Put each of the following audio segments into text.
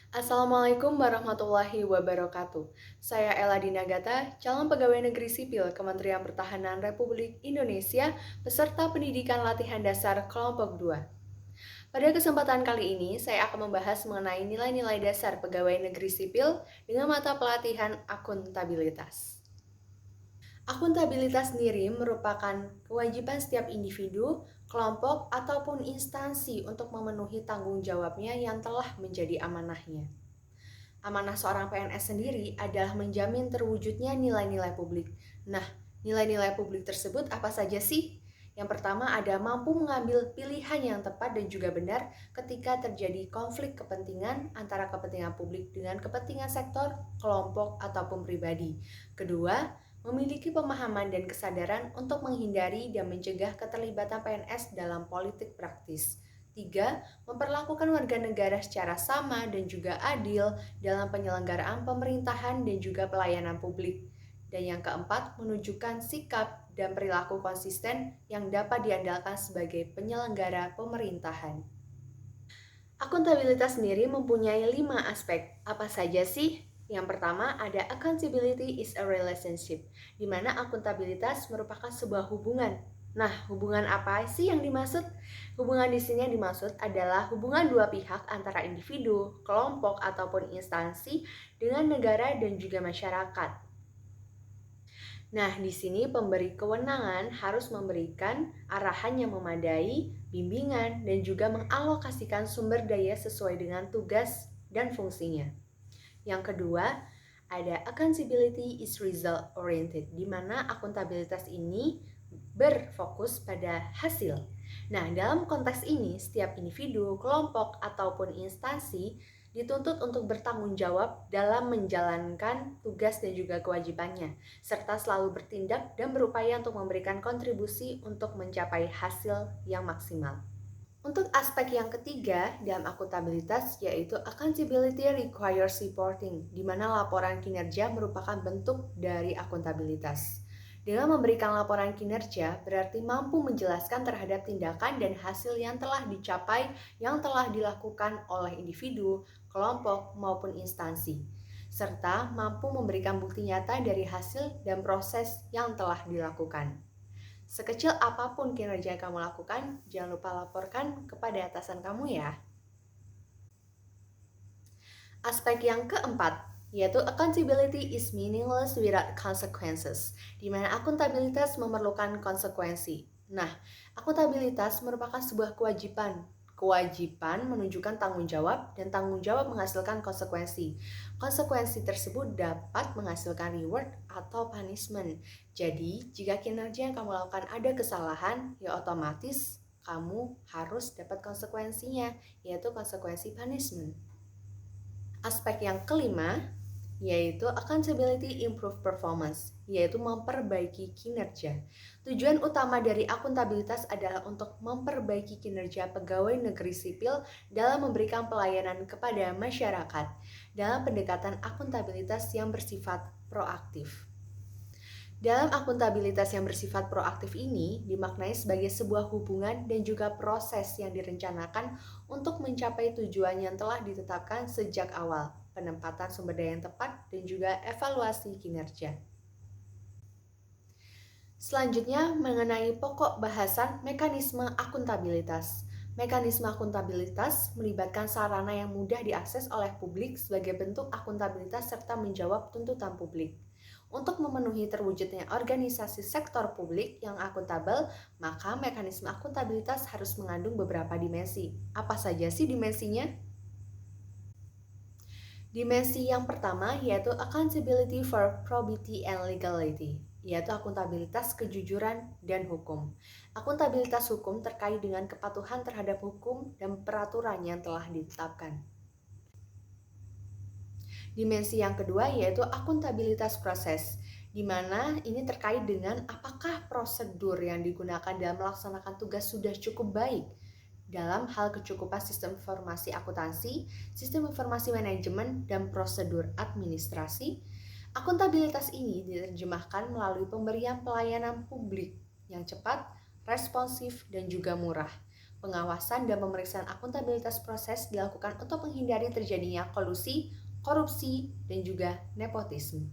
Assalamualaikum warahmatullahi wabarakatuh. Saya Ella Dinagata, calon pegawai negeri sipil Kementerian Pertahanan Republik Indonesia, peserta pendidikan latihan dasar kelompok 2. Pada kesempatan kali ini, saya akan membahas mengenai nilai-nilai dasar pegawai negeri sipil dengan mata pelatihan akuntabilitas. Akuntabilitas sendiri merupakan kewajiban setiap individu, kelompok, ataupun instansi untuk memenuhi tanggung jawabnya yang telah menjadi amanahnya. Amanah seorang PNS sendiri adalah menjamin terwujudnya nilai-nilai publik. Nah, nilai-nilai publik tersebut apa saja sih? Yang pertama ada mampu mengambil pilihan yang tepat dan juga benar ketika terjadi konflik kepentingan antara kepentingan publik dengan kepentingan sektor, kelompok, ataupun pribadi. Kedua, memiliki pemahaman dan kesadaran untuk menghindari dan mencegah keterlibatan PNS dalam politik praktis. Tiga, memperlakukan warga negara secara sama dan juga adil dalam penyelenggaraan pemerintahan dan juga pelayanan publik. Dan yang keempat, menunjukkan sikap dan perilaku konsisten yang dapat diandalkan sebagai penyelenggara pemerintahan. Akuntabilitas sendiri mempunyai 5 aspek. Apa saja sih? Yang pertama ada accountability is a relationship, di mana akuntabilitas merupakan sebuah hubungan. Nah, hubungan apa sih yang dimaksud? Hubungan di sini yang dimaksud adalah hubungan dua pihak antara individu, kelompok, ataupun instansi dengan negara dan juga masyarakat. Nah, di sini pemberi kewenangan harus memberikan arahan yang memadai, bimbingan, dan juga mengalokasikan sumber daya sesuai dengan tugas dan fungsinya. Yang kedua, ada accountability is result oriented, di mana akuntabilitas ini berfokus pada hasil. Nah, dalam konteks ini, setiap individu, kelompok, ataupun instansi dituntut untuk bertanggung jawab dalam menjalankan tugas dan juga kewajibannya, serta selalu bertindak dan berupaya untuk memberikan kontribusi untuk mencapai hasil yang maksimal. Untuk aspek yang ketiga dalam akuntabilitas yaitu accountability requires reporting, di mana laporan kinerja merupakan bentuk dari akuntabilitas. Dengan memberikan laporan kinerja berarti mampu menjelaskan terhadap tindakan dan hasil yang telah dicapai yang telah dilakukan oleh individu, kelompok, maupun instansi, serta mampu memberikan bukti nyata dari hasil dan proses yang telah dilakukan. Sekecil apapun kinerja yang kamu lakukan, jangan lupa laporkan kepada atasan kamu ya. Aspek yang keempat, yaitu accountability is meaningless without consequences, di mana akuntabilitas memerlukan konsekuensi. Nah, akuntabilitas merupakan sebuah kewajiban. Kewajiban menunjukkan tanggung jawab dan tanggung jawab menghasilkan konsekuensi. Konsekuensi tersebut dapat menghasilkan reward atau punishment. Jadi, jika kinerja yang kamu lakukan ada kesalahan, ya otomatis kamu harus dapat konsekuensinya, yaitu konsekuensi punishment. Aspek yang kelima yaitu accountability improve performance, yaitu memperbaiki kinerja. Tujuan utama dari akuntabilitas adalah untuk memperbaiki kinerja pegawai negeri sipil dalam memberikan pelayanan kepada masyarakat dalam pendekatan akuntabilitas yang bersifat proaktif. Dalam akuntabilitas yang bersifat proaktif ini dimaknai sebagai sebuah hubungan dan juga proses yang direncanakan untuk mencapai tujuan yang telah ditetapkan sejak awal, penempatan sumber daya yang tepat, dan juga evaluasi kinerja. Selanjutnya mengenai pokok bahasan mekanisme akuntabilitas. Mekanisme akuntabilitas melibatkan sarana yang mudah diakses oleh publik sebagai bentuk akuntabilitas serta menjawab tuntutan publik. Untuk memenuhi terwujudnya organisasi sektor publik yang akuntabel, maka mekanisme akuntabilitas harus mengandung beberapa dimensi. Apa saja sih dimensinya? Dimensi yang pertama yaitu accountability for probity and legality, yaitu akuntabilitas kejujuran dan hukum. Akuntabilitas hukum terkait dengan kepatuhan terhadap hukum dan peraturan yang telah ditetapkan. Dimensi yang kedua yaitu akuntabilitas proses, di mana ini terkait dengan apakah prosedur yang digunakan dalam melaksanakan tugas sudah cukup baik dalam hal kecukupan sistem informasi akuntansi, sistem informasi manajemen, dan prosedur administrasi. Akuntabilitas ini diterjemahkan melalui pemberian pelayanan publik yang cepat, responsif, dan juga murah. Pengawasan dan pemeriksaan akuntabilitas proses dilakukan untuk menghindari terjadinya kolusi, korupsi, dan juga nepotisme.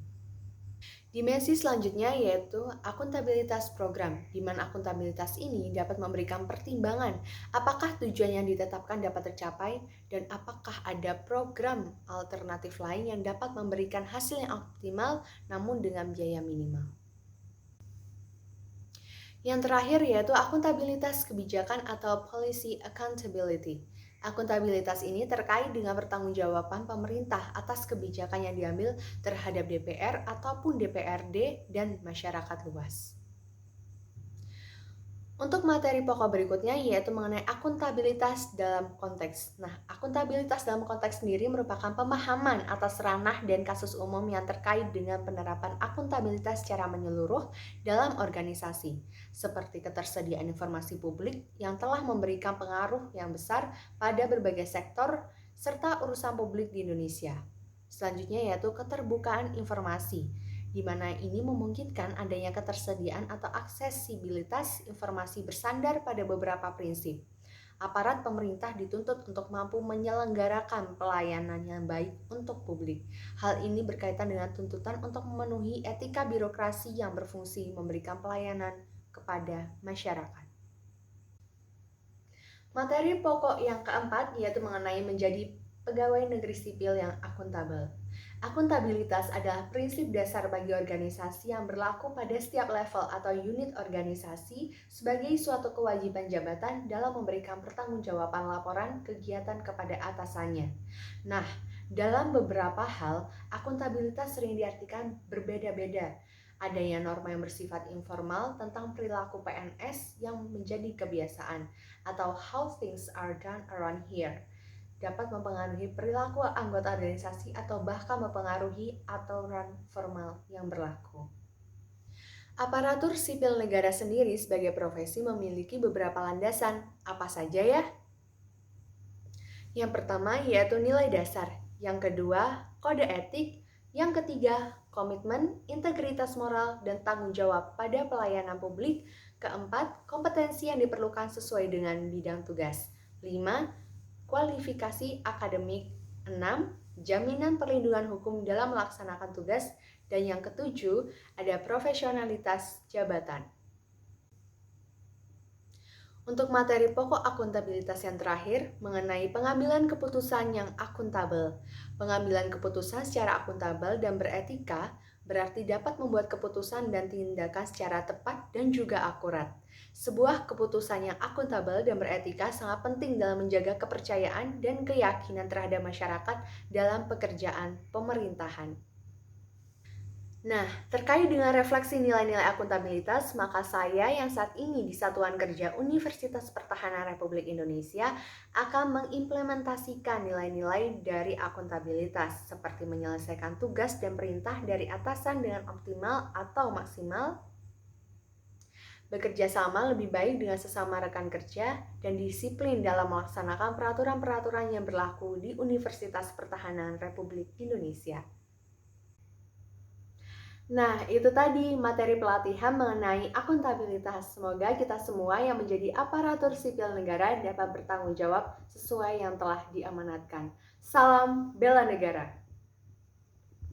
Dimensi selanjutnya yaitu akuntabilitas program, di mana akuntabilitas ini dapat memberikan pertimbangan apakah tujuan yang ditetapkan dapat tercapai dan apakah ada program alternatif lain yang dapat memberikan hasil yang optimal namun dengan biaya minimal. Yang terakhir yaitu akuntabilitas kebijakan atau policy accountability. Akuntabilitas ini terkait dengan pertanggungjawaban pemerintah atas kebijakan yang diambil terhadap DPR ataupun DPRD dan masyarakat luas. Untuk materi pokok berikutnya yaitu mengenai akuntabilitas dalam konteks. Nah, akuntabilitas dalam konteks sendiri merupakan pemahaman atas ranah dan kasus umum yang terkait dengan penerapan akuntabilitas secara menyeluruh dalam organisasi, seperti ketersediaan informasi publik yang telah memberikan pengaruh yang besar pada berbagai sektor serta urusan publik di Indonesia. Selanjutnya yaitu keterbukaan informasi, di mana ini memungkinkan adanya ketersediaan atau aksesibilitas informasi bersandar pada beberapa prinsip. Aparat pemerintah dituntut untuk mampu menyelenggarakan pelayanan yang baik untuk publik. Hal ini berkaitan dengan tuntutan untuk memenuhi etika birokrasi yang berfungsi memberikan pelayanan kepada masyarakat. Materi pokok yang keempat yaitu mengenai menjadi pegawai negeri sipil yang akuntabel. Akuntabilitas adalah prinsip dasar bagi organisasi yang berlaku pada setiap level atau unit organisasi sebagai suatu kewajiban jabatan dalam memberikan pertanggungjawaban laporan kegiatan kepada atasannya. Nah, dalam beberapa hal, akuntabilitas sering diartikan berbeda-beda. Ada yang norma yang bersifat informal tentang perilaku PNS yang menjadi kebiasaan, atau how things are done around here, dapat mempengaruhi perilaku anggota organisasi atau bahkan mempengaruhi aturan formal yang berlaku. Aparatur sipil negara sendiri sebagai profesi memiliki beberapa landasan. Apa saja ya? Yang pertama yaitu nilai dasar, yang kedua kode etik, yang ketiga komitmen, integritas moral, dan tanggung jawab pada pelayanan publik. Keempat, kompetensi yang diperlukan sesuai dengan bidang tugas. 5. Kualifikasi akademik. 6. Jaminan perlindungan hukum dalam melaksanakan tugas. Dan yang ketujuh, ada profesionalitas jabatan. Untuk materi pokok akuntabilitas yang terakhir, mengenai pengambilan keputusan yang akuntabel. Pengambilan keputusan secara akuntabel dan beretika berarti dapat membuat keputusan dan tindakan secara tepat dan juga akurat. Sebuah keputusan yang akuntabel dan beretika sangat penting dalam menjaga kepercayaan dan keyakinan terhadap masyarakat dalam pekerjaan pemerintahan. Nah, terkait dengan refleksi nilai-nilai akuntabilitas, maka saya yang saat ini di Satuan Kerja Universitas Pertahanan Republik Indonesia akan mengimplementasikan nilai-nilai dari akuntabilitas, seperti menyelesaikan tugas dan perintah dari atasan dengan optimal atau maksimal, bekerja sama lebih baik dengan sesama rekan kerja, dan disiplin dalam melaksanakan peraturan-peraturan yang berlaku di Universitas Pertahanan Republik Indonesia. Nah, itu tadi materi pelatihan mengenai akuntabilitas. Semoga kita semua yang menjadi aparatur sipil negara dapat bertanggung jawab sesuai yang telah diamanatkan. Salam bela negara.